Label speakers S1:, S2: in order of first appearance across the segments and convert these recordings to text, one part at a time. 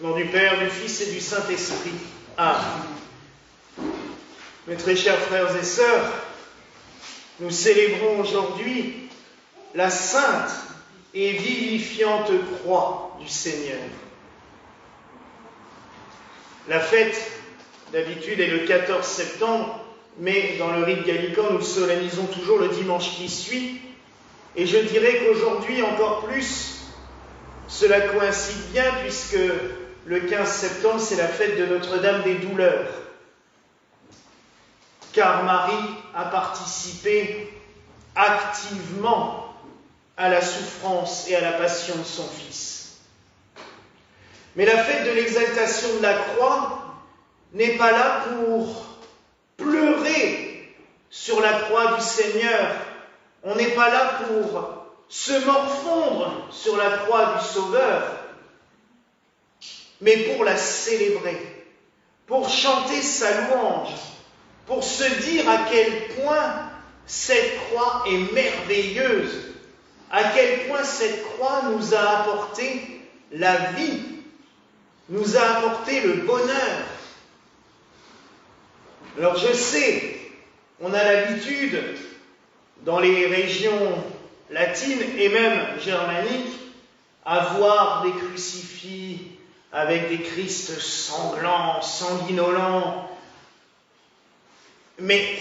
S1: Au nom du Père, du Fils et du Saint-Esprit. Amen. Mes très chers frères et sœurs, nous célébrons aujourd'hui la sainte et vivifiante croix du Seigneur. La fête, d'habitude, est le 14 septembre, mais dans le rite gallican, nous le solennisons toujours le dimanche qui suit. Et je dirais qu'aujourd'hui, encore plus, cela coïncide bien, puisque le 15 septembre, c'est la fête de Notre-Dame des Douleurs. Car Marie a participé activement à la souffrance et à la passion de son Fils. Mais la fête de l'exaltation de la croix n'est pas là pour pleurer sur la croix du Seigneur. On n'est pas là pour se morfondre sur la croix du Sauveur, mais pour la célébrer, pour chanter sa louange, pour se dire à quel point cette croix est merveilleuse, à quel point cette croix nous a apporté la vie, nous a apporté le bonheur. Alors je sais, on a l'habitude, dans les régions latines et même germaniques, à voir des crucifix avec des Christ sanglants, sanguinolents. Mais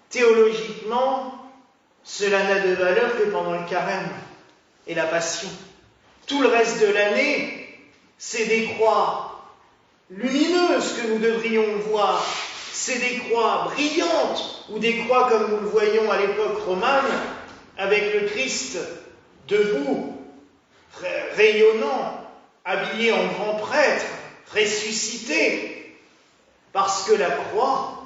S1: théologiquement, cela n'a de valeur que pendant le carême et la passion. Tout le reste de l'année, c'est des croix lumineuses que nous devrions voir. C'est des croix brillantes, ou des croix comme nous le voyons à l'époque romane, avec le Christ debout, rayonnant, habillé en grand prêtre, ressuscité. Parce que la croix,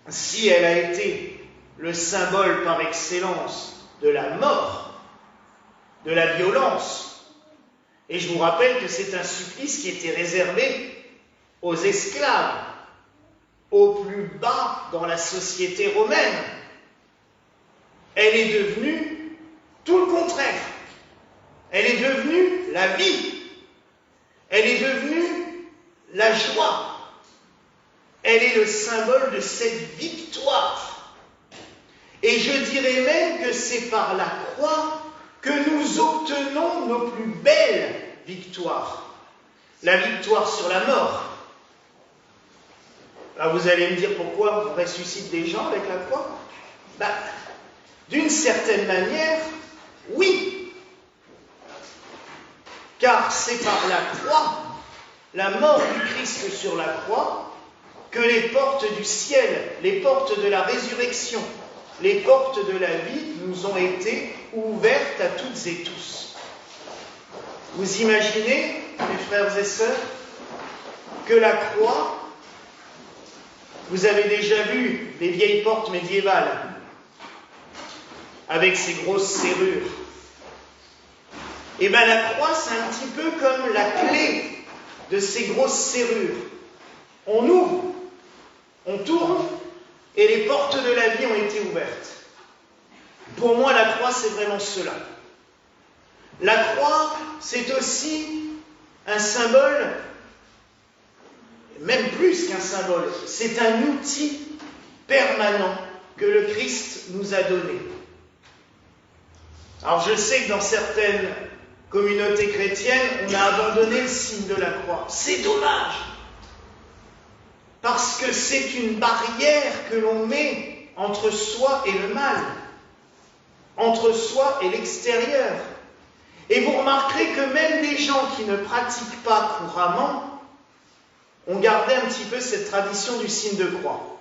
S1: si elle a été le symbole par excellence de la mort, de la violence, et je vous rappelle que c'est un supplice qui était réservé aux esclaves, au plus bas dans la société romaine, elle est devenue tout le contraire. Elle est devenue la vie. Elle est devenue la joie. Elle est le symbole de cette victoire. Et je dirais même que c'est par la croix que nous obtenons nos plus belles victoires. La victoire sur la mort. Alors vous allez me dire pourquoi on ressuscite des gens avec la croix? D'une certaine manière, oui. Car c'est par la croix, la mort du Christ sur la croix, que les portes du ciel, les portes de la résurrection, les portes de la vie nous ont été ouvertes à toutes et tous. Vous imaginez, mes frères et sœurs, que la croix, vous avez déjà vu les vieilles portes médiévales avec ces grosses serrures. Et bien la croix, c'est un petit peu comme la clé de ces grosses serrures. On ouvre, on tourne, et les portes de la vie ont été ouvertes. Pour moi, la croix, c'est vraiment cela. La croix, c'est aussi un symbole, même plus qu'un symbole, c'est un outil permanent que le Christ nous a donné. Alors je sais que dans certaines communautés chrétiennes, on a abandonné le signe de la croix. C'est dommage, parce que c'est une barrière que l'on met entre soi et le mal, entre soi et l'extérieur. Et vous remarquerez que même des gens qui ne pratiquent pas couramment ont gardé un petit peu cette tradition du signe de croix.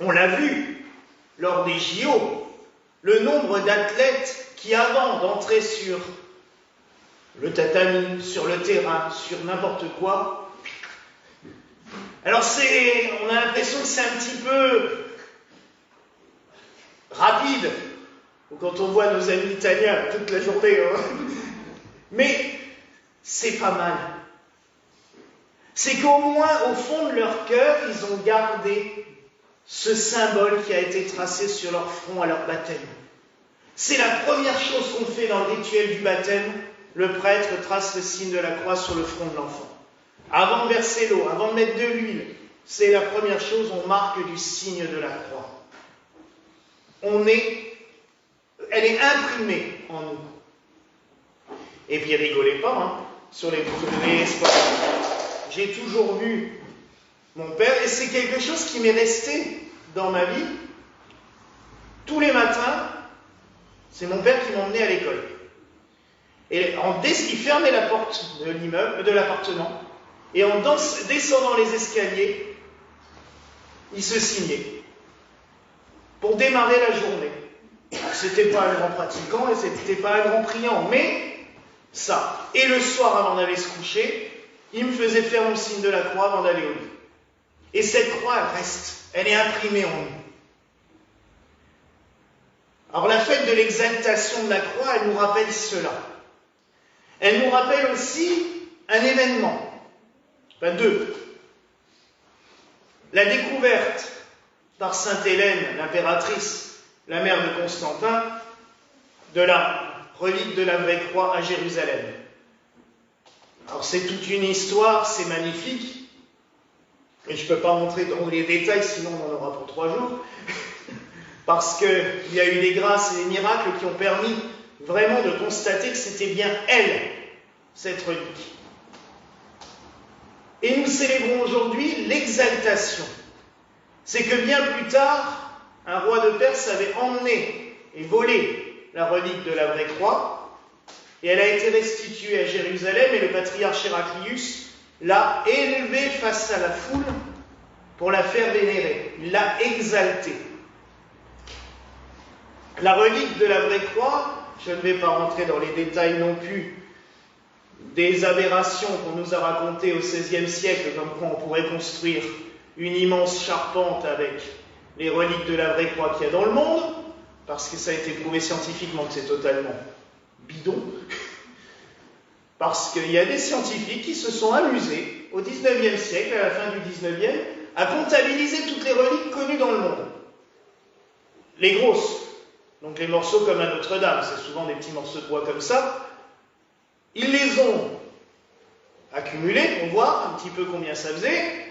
S1: On l'a vu lors des JO, le nombre d'athlètes qui, avant d'entrer sur le tatami, sur le terrain, sur n'importe quoi, alors on a l'impression que c'est un petit peu rapide, quand on voit nos amis italiens toute la journée, mais c'est pas mal. C'est qu'au moins, au fond de leur cœur, ils ont gardé ce symbole qui a été tracé sur leur front à leur baptême. C'est la première chose qu'on fait dans le rituel du baptême, le prêtre trace le signe de la croix sur le front de l'enfant. Avant de verser l'eau, avant de mettre de l'huile, c'est la première chose, on marque du signe de la croix. Elle est imprimée en nous. Et puis rigolez pas, hein, sur les sports. J'ai toujours vu mon père, et c'est quelque chose qui m'est resté dans ma vie. Tous les matins, c'est mon père qui m'emmenait à l'école. Et il fermait la porte de l'immeuble, de l'appartement, et en descendant les escaliers, il se signait pour démarrer la journée. C'était pas un grand pratiquant et c'était pas un grand priant, mais ça. Et le soir, avant d'aller se coucher, il me faisait faire mon signe de la croix avant d'aller au lit. Et cette croix, elle reste, elle est imprimée en nous. Alors la fête de l'exaltation de la croix, elle nous rappelle cela. Elle nous rappelle aussi un événement, enfin deux. La découverte par Sainte Hélène, l'impératrice, la mère de Constantin, de la relique de la vraie croix à Jérusalem. Alors c'est toute une histoire, c'est magnifique, et je ne peux pas rentrer dans les détails, sinon on en aura pour 3 jours, parce qu'il y a eu des grâces et des miracles qui ont permis vraiment de constater que c'était bien elle, cette relique. Et nous célébrons aujourd'hui l'exaltation. C'est que bien plus tard, un roi de Perse avait emmené et volé la relique de la vraie croix, et elle a été restituée à Jérusalem, et le patriarche Héraclius l'a élevée face à la foule pour la faire vénérer. Il l'a exaltée. La relique de la vraie croix, je ne vais pas rentrer dans les détails non plus des aberrations qu'on nous a racontées au XVIe siècle, comme quoi on pourrait construire une immense charpente avec les reliques de la vraie croix qu'il y a dans le monde, parce que ça a été prouvé scientifiquement que c'est totalement bidon, parce qu'il y a des scientifiques qui se sont amusés au XIXe siècle, à la fin du XIXe, à comptabiliser toutes les reliques connues dans le monde. Les grosses, donc les morceaux comme à Notre-Dame, c'est souvent des petits morceaux de bois comme ça, ils les ont accumulés pour voir un petit peu combien ça faisait,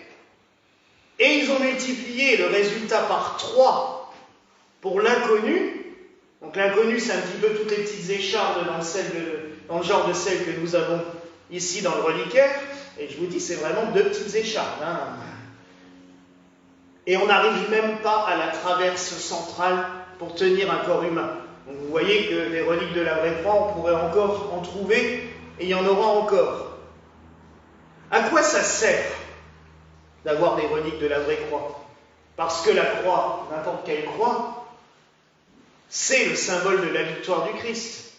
S1: et ils ont multiplié le résultat par 3 pour l'inconnu. Donc l'inconnu, c'est un petit peu toutes les petites échardes dans le genre de celles que nous avons ici dans le reliquaire. Et je vous dis, c'est vraiment 2 petites échardes. Hein. Et on n'arrive même pas à la traverse centrale pour tenir un corps humain. Donc vous voyez que les reliques de la vraie croix, on pourrait encore en trouver, et il y en aura encore. À quoi ça sert d'avoir des reliques de la vraie croix? Parce que la croix, n'importe quelle croix, c'est le symbole de la victoire du Christ.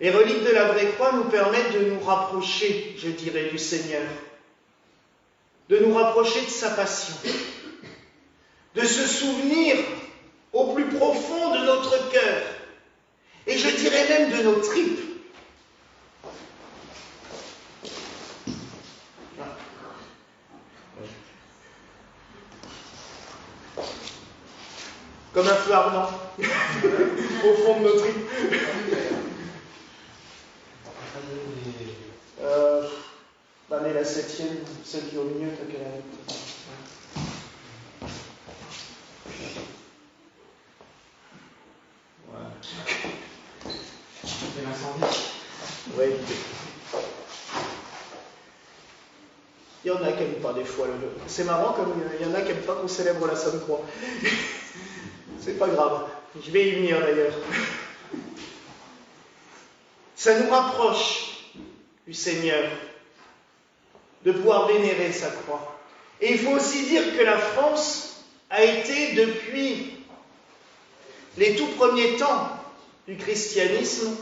S1: Les reliques de la vraie croix nous permettent de nous rapprocher, je dirais, du Seigneur, de nous rapprocher de sa passion, de se souvenir au plus profond de notre cœur, et je dirais même de nos tripes. Comme un feu ardent, au fond de nos tripes. Mais la 7e, celle qui est au milieu, t'as quelle année? Voilà. C'est l'incendie. Ouais. Il y en a qui n'aiment pas des fois. C'est marrant comme il y en a qui n'aiment pas qu'on célèbre la Sainte Croix. C'est pas grave. Je vais y venir d'ailleurs. Ça nous rapproche du Seigneur, de pouvoir vénérer sa croix. Et il faut aussi dire que la France a été, depuis les tout premiers temps du christianisme,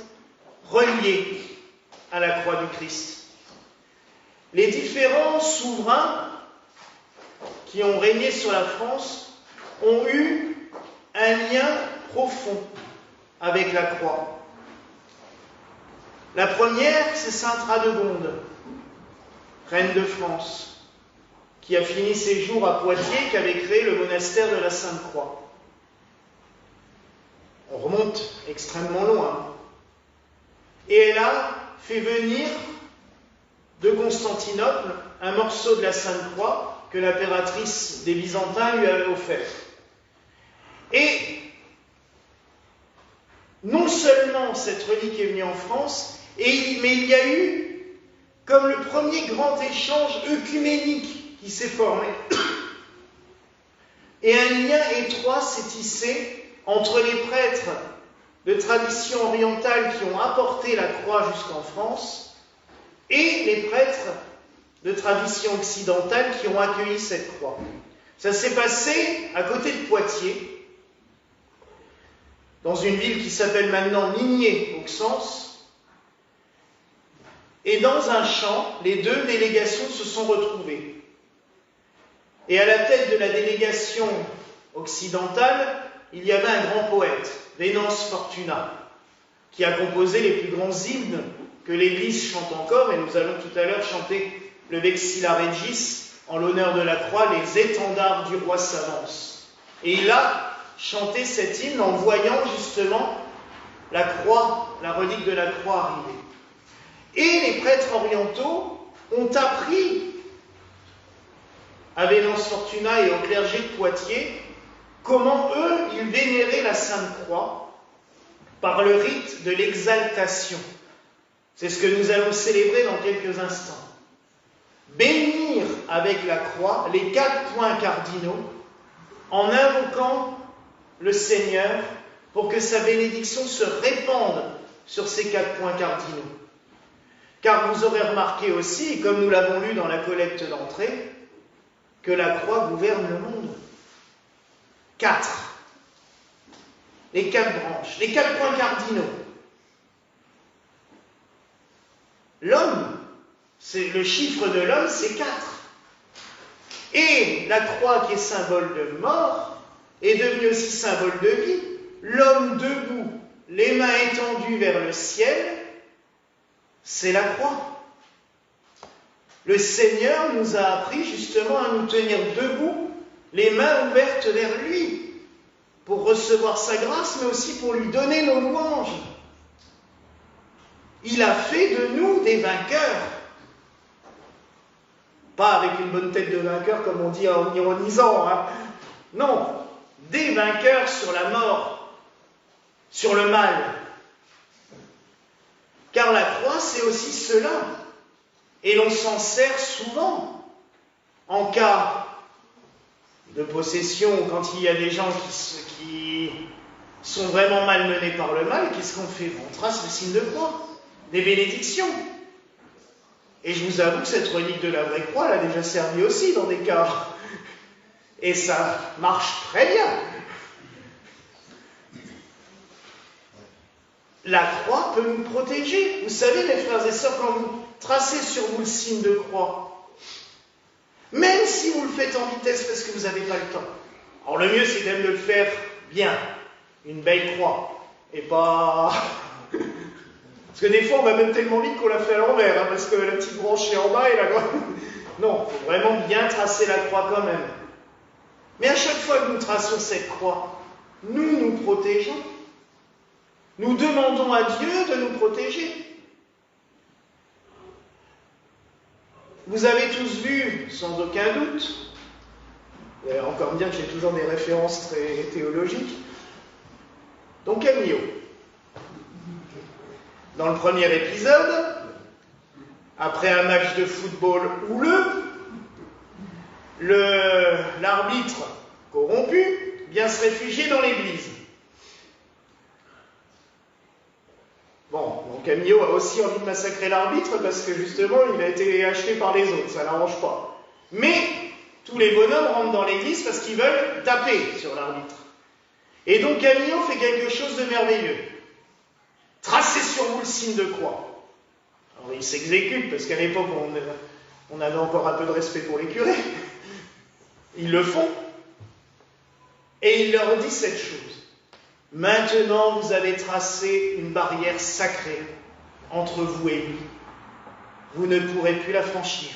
S1: reliée à la croix du Christ. Les différents souverains qui ont régné sur la France ont eu un lien profond avec la croix. La première, c'est Sainte Radegonde, reine de France, qui a fini ses jours à Poitiers, qui avait créé le monastère de la Sainte-Croix. On remonte extrêmement loin. et elle a fait venir de Constantinople un morceau de la Sainte Croix que l'impératrice des Byzantins lui avait offert. Et non seulement cette relique est venue en France, mais il y a eu comme le premier grand échange œcuménique qui s'est formé. Et un lien étroit s'est tissé entre les prêtres de tradition orientale qui ont apporté la croix jusqu'en France et les prêtres de tradition occidentale qui ont accueilli cette croix. Ça s'est passé à côté de Poitiers, dans une ville qui s'appelle maintenant Migné, Auxances, et dans un champ, les deux délégations se sont retrouvées. Et à la tête de la délégation occidentale, il y avait un grand poète, Venance Fortunat, qui a composé les plus grands hymnes que l'Église chante encore, et nous allons tout à l'heure chanter le Vexilla Regis, en l'honneur de la croix, les étendards du roi s'avancent. Et il a chanté cet hymne en voyant justement la croix, la relique de la croix arriver. Et les prêtres orientaux ont appris à Venance Fortunat et au clergé de Poitiers comment eux, ils vénéraient la Sainte Croix par le rite de l'exaltation. C'est ce que nous allons célébrer dans quelques instants. Bénir avec la croix les 4 points cardinaux en invoquant le Seigneur pour que sa bénédiction se répande sur ces 4 points cardinaux. Car vous aurez remarqué aussi, comme nous l'avons lu dans la collecte d'entrée, que la croix gouverne le monde. 4. Les 4 branches, les 4 points cardinaux. L'homme, c'est le chiffre de l'homme, c'est 4. Et la croix, qui est symbole de mort, est devenue aussi symbole de vie. L'homme debout, les mains étendues vers le ciel, c'est la croix. Le Seigneur nous a appris justement à nous tenir debout, les mains ouvertes vers lui, pour recevoir sa grâce, mais aussi pour lui donner nos louanges. Il a fait de nous des vainqueurs. Pas avec une bonne tête de vainqueur, comme on dit en ironisant. Hein. Non, des vainqueurs sur la mort, sur le mal. Car la croix, c'est aussi cela. Et l'on s'en sert souvent en cas de possession, quand il y a des gens qui sont vraiment malmenés par le mal. Qu'est-ce qu'on fait? On trace le signe de croix, des bénédictions. Et je vous avoue que cette relique de la vraie croix, elle a déjà servi aussi dans des cas. Et ça marche très bien. La croix peut nous protéger. Vous savez, mes frères et sœurs, quand vous tracez sur vous le signe de croix, même si vous le faites en vitesse parce que vous n'avez pas le temps, alors le mieux c'est quand même de le faire bien, une belle croix, et pas... Parce que des fois on va même tellement vite qu'on l'a fait à l'envers, hein, parce que la petite branche est en bas et la grande... Non, il faut vraiment bien tracer la croix quand même. Mais à chaque fois que nous traçons cette croix, nous nous protégeons. Nous demandons à Dieu de nous protéger. Vous avez tous vu, sans aucun doute, et encore me dire que j'ai toujours des références très théologiques, Don Camillo. Dans le premier épisode, après un match de football houleux, l'arbitre corrompu vient se réfugier dans l'église. Bon, donc Camillo a aussi envie de massacrer l'arbitre parce que justement il a été acheté par les autres, ça n'arrange pas. Mais tous les bonhommes rentrent dans l'église parce qu'ils veulent taper sur l'arbitre. Et donc Camillo fait quelque chose de merveilleux. Tracez sur vous le signe de croix. Alors il s'exécute parce qu'à l'époque on avait encore un peu de respect pour les curés. Ils le font. Et il leur dit cette chose. Maintenant, vous avez tracé une barrière sacrée entre vous et lui. Vous ne pourrez plus la franchir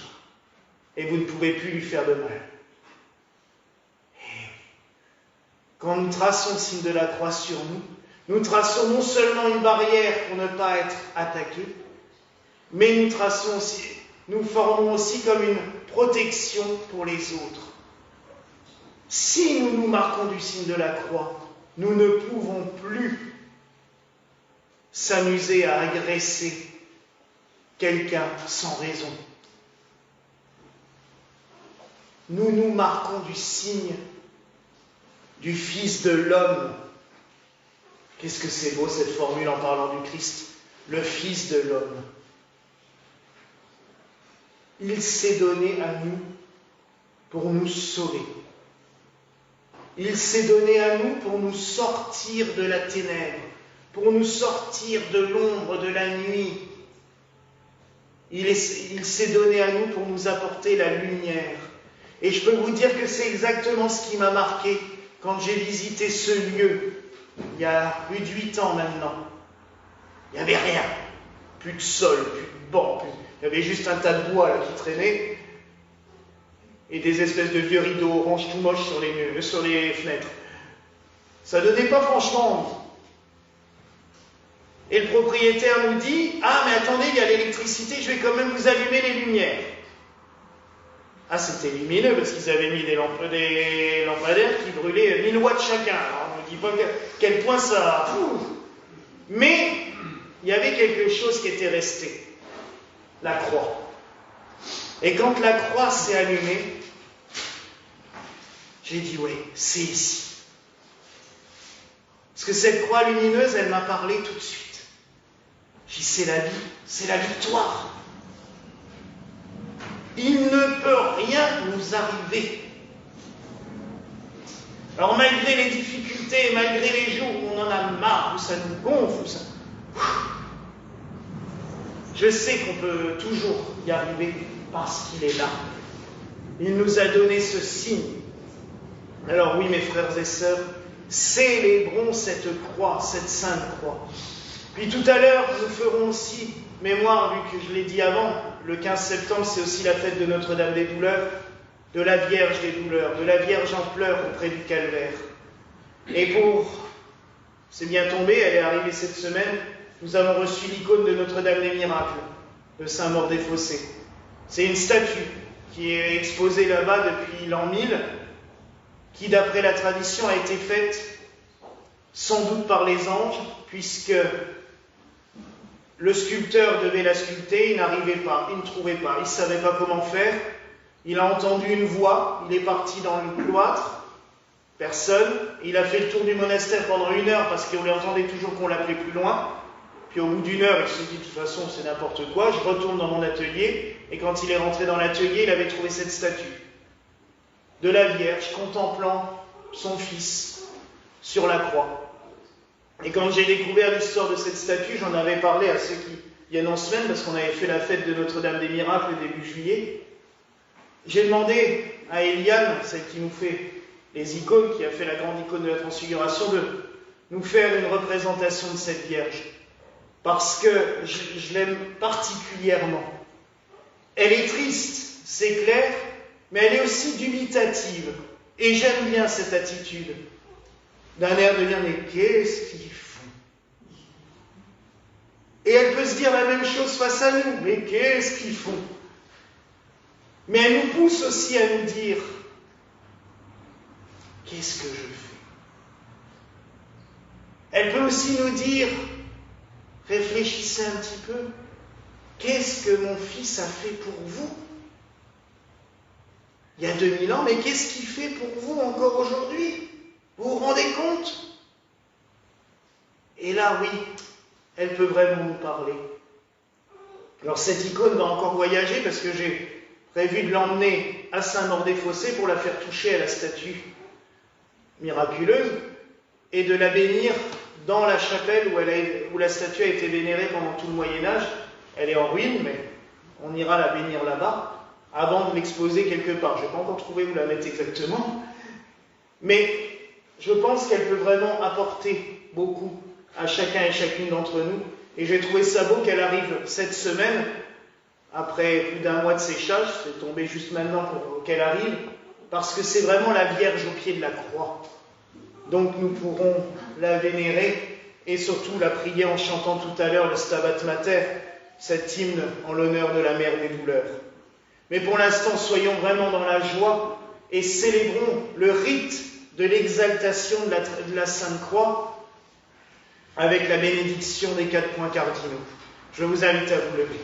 S1: et vous ne pouvez plus lui faire de mal. Et quand nous traçons le signe de la croix sur nous, Nous traçons non seulement une barrière pour ne pas être attaqués, mais nous formons aussi comme une protection pour les autres. Si nous nous marquons du signe de la croix, nous ne pouvons plus s'amuser à agresser quelqu'un sans raison. Nous nous marquons du signe du Fils de l'homme. Qu'est-ce que c'est beau cette formule en parlant du Christ, le Fils de l'homme. Il s'est donné à nous pour nous sauver. Il s'est donné à nous pour nous sortir de la ténèbre, pour nous sortir de l'ombre de la nuit. Il s'est donné à nous pour nous apporter la lumière. Et je peux vous dire que c'est exactement ce qui m'a marqué quand j'ai visité ce lieu, il y a plus de 8 ans maintenant. Il n'y avait rien, plus de sol, plus de banc, il y avait juste un tas de bois là, qui traînait et des espèces de vieux rideaux orange tout moches sur les fenêtres. Ça donnait pas franchement envie. Et le propriétaire nous dit « Ah, mais attendez, il y a l'électricité, je vais quand même vous allumer les lumières. » Ah, c'était lumineux parce qu'ils avaient mis des lampadaires qui brûlaient 1000 watts chacun. Alors, on ne dit pas quel point ça... Mais il y avait quelque chose qui était resté. La croix. Et quand la croix s'est allumée, j'ai dit, oui, c'est ici. Parce que cette croix lumineuse, elle m'a parlé tout de suite. J'ai dit, c'est la vie, c'est la victoire. Il ne peut rien nous arriver. Alors malgré les difficultés, malgré les jours où on en a marre, où ça nous gonfle, je sais qu'on peut toujours y arriver parce qu'il est là. Il nous a donné ce signe. Alors oui, mes frères et sœurs, célébrons cette croix, cette sainte croix. Puis tout à l'heure, nous ferons aussi mémoire, vu que je l'ai dit avant, le 15 septembre, c'est aussi la fête de Notre-Dame des Douleurs, de la Vierge des Douleurs, de la Vierge en pleurs auprès du Calvaire. Et c'est bien tombé, elle est arrivée cette semaine, nous avons reçu l'icône de Notre-Dame des Miracles, de Saint-Maur-des-Fossés. C'est une statue qui est exposée là-bas depuis l'an 1000, qui, d'après la tradition, a été faite sans doute par les anges, puisque le sculpteur devait la sculpter, il n'arrivait pas, il ne trouvait pas, il ne savait pas comment faire. Il a entendu une voix, il est parti dans le cloître, personne. Il a fait le tour du monastère pendant 1 heure parce qu'on lui entendait toujours qu'on l'appelait plus loin. Puis au bout d'1 heure, il s'est dit de toute façon c'est n'importe quoi, je retourne dans mon atelier. Et quand il est rentré dans l'atelier, il avait trouvé cette statue de la Vierge contemplant son fils sur la croix. Et quand j'ai découvert l'histoire de cette statue, j'en avais parlé à ceux qui viennent en semaine, parce qu'on avait fait la fête de Notre-Dame des Miracles début juillet. J'ai demandé à Eliane, celle qui nous fait les icônes, qui a fait la grande icône de la Transfiguration, de nous faire une représentation de cette Vierge. Parce que je l'aime particulièrement. Elle est triste, c'est clair, mais elle est aussi dubitative. Et j'aime bien cette attitude. D'un air de dire, mais qu'est-ce qu'ils font? Et elle peut se dire la même chose face à nous, mais qu'est-ce qu'ils font? Mais elle nous pousse aussi à nous dire, qu'est-ce que je fais? Elle peut aussi nous dire, réfléchissez un petit peu, qu'est-ce que mon fils a fait pour vous? Il y a 2000 ans, mais qu'est-ce qu'il fait pour vous encore aujourd'hui? Vous vous rendez compte? Et là, oui, elle peut vraiment nous parler. Alors cette icône va encore voyager parce que j'ai prévu de l'emmener à Saint-Maur-des-Fossés pour la faire toucher à la statue miraculeuse et de la bénir dans la chapelle où la statue a été vénérée pendant tout le Moyen-Âge. Elle est en ruine, mais on ira la bénir là-bas avant de l'exposer quelque part. Je n'ai pas encore trouvé où la mettre exactement, mais je pense qu'elle peut vraiment apporter beaucoup à chacun et chacune d'entre nous. Et j'ai trouvé ça beau qu'elle arrive cette semaine, après plus d'1 mois de séchage, c'est tombé juste maintenant pour qu'elle arrive, parce que c'est vraiment la Vierge au pied de la croix. Donc nous pourrons la vénérer et surtout la prier en chantant tout à l'heure le Stabat Mater, cet hymne en l'honneur de la mère des douleurs. Mais pour l'instant, soyons vraiment dans la joie et célébrons le rite de l'exaltation de la Sainte Croix avec la bénédiction des 4 points cardinaux. Je vous invite à vous lever.